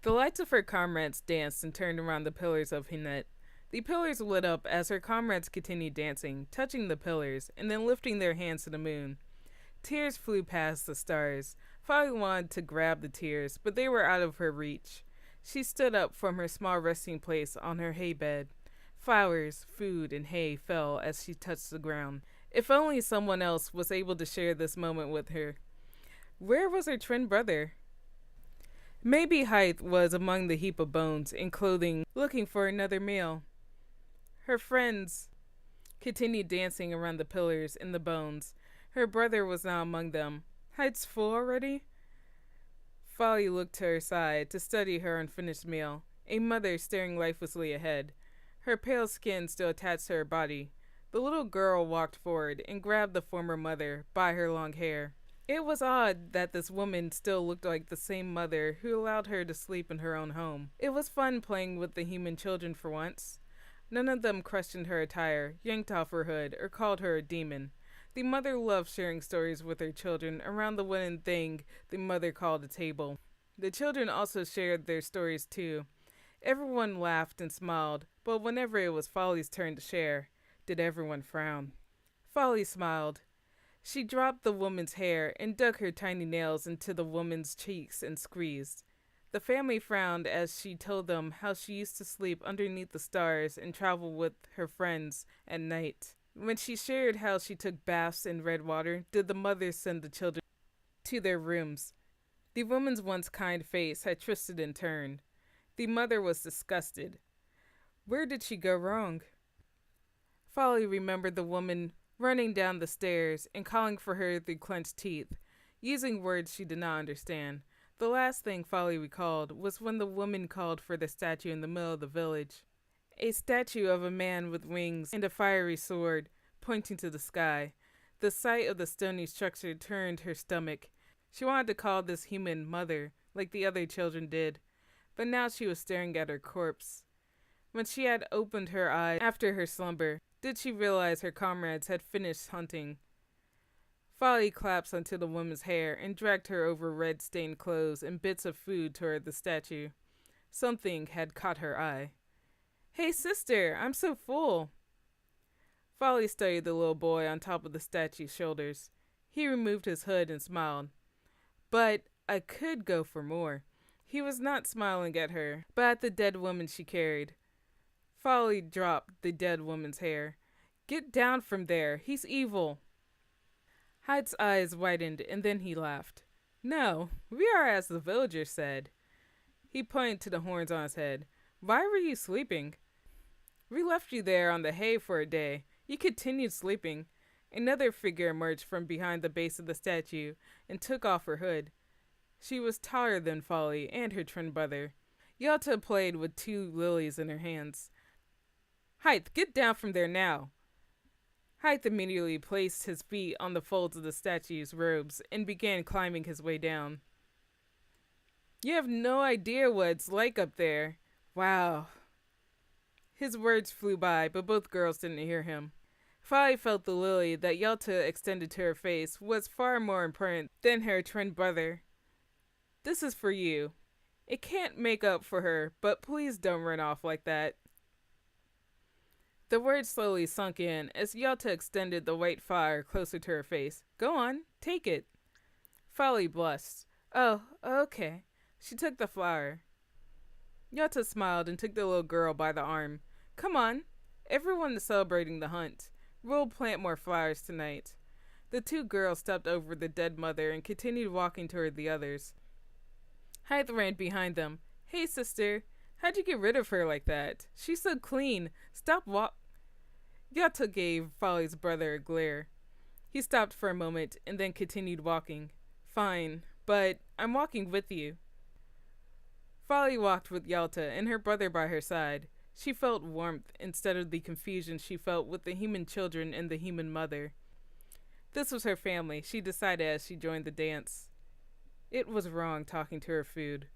The lights of her comrades danced and turned around the pillars of Hinet. The pillars lit up as her comrades continued dancing, touching the pillars, and then lifting their hands to the moon. Tears flew past the stars. Folly wanted to grab the tears, but they were out of her reach. She stood up from her small resting place on her hay bed. Flowers, food, and hay fell as she touched the ground. If only someone else was able to share this moment with her. Where was her twin brother? Maybe Hythe was among the heap of bones and clothing, looking for another meal. Her friends continued dancing around the pillars and the bones. Her brother was now among them. Hythe's full already? Folly looked to her side to study her unfinished meal, a mother staring lifelessly ahead, her pale skin still attached to her body. The little girl walked forward and grabbed the former mother by her long hair. It was odd that this woman still looked like the same mother who allowed her to sleep in her own home. It was fun playing with the human children for once. None of them questioned her attire, yanked off her hood, or called her a demon. The mother loved sharing stories with her children around the wooden thing the mother called a table. The children also shared their stories too. Everyone laughed and smiled, but whenever it was Folly's turn to share, did everyone frown? Folly smiled. She dropped the woman's hair and dug her tiny nails into the woman's cheeks and squeezed. The family frowned as she told them how she used to sleep underneath the stars and travel with her friends at night. When she shared how she took baths in red water, did the mother send the children to their rooms. The woman's once kind face had twisted and turned. The mother was disgusted. Where did she go wrong? Folly remembered the woman running down the stairs and calling for her through clenched teeth, using words she did not understand. The last thing Folly recalled was when the woman called for the statue in the middle of the village. A statue of a man with wings and a fiery sword pointing to the sky. The sight of the stony structure turned her stomach. She wanted to call this human mother, like the other children did, but now she was staring at her corpse. When she had opened her eyes after her slumber, did she realize her comrades had finished hunting? Folly collapsed onto the woman's hair and dragged her over red-stained clothes and bits of food toward the statue. Something had caught her eye. "Hey, sister, I'm so full." Folly studied the little boy on top of the statue's shoulders. He removed his hood and smiled. "But I could go for more." He was not smiling at her, but at the dead woman she carried. Folly dropped the dead woman's hair. "Get down from there. He's evil." Hyde's eyes widened, and then he laughed. "No, we are as the villagers said." He pointed to the horns on his head. "Why were you sleeping?" "We left you there on the hay for a day. You continued sleeping." Another figure emerged from behind the base of the statue and took off her hood. She was taller than Folly and her twin brother. Yalta played with two lilies in her hands. "Hythe, get down from there now." Hythe immediately placed his feet on the folds of the statue's robes and began climbing his way down. "You have no idea what it's like up there. Wow." His words flew by, but both girls didn't hear him. Folly felt the lily that Yalta extended to her face was far more important than her twin brother. "This is for you. It can't make up for her, but please don't run off like that." The words slowly sunk in as Yalta extended the white flower closer to her face. "Go on, take it." Folly blushed. "Oh, okay." She took the flower. Yalta smiled and took the little girl by the arm. "Come on. Everyone is celebrating the hunt. We'll plant more flowers tonight." The two girls stepped over the dead mother and continued walking toward the others. Hythe ran behind them. "Hey, sister. How'd you get rid of her like that? She's so clean. Stop Yalta gave Folly's brother a glare. He stopped for a moment and then continued walking. "Fine, but I'm walking with you." Folly walked with Yalta and her brother by her side. She felt warmth instead of the confusion she felt with the human children and the human mother. This was her family, she decided as she joined the dance. It was wrong talking to her food.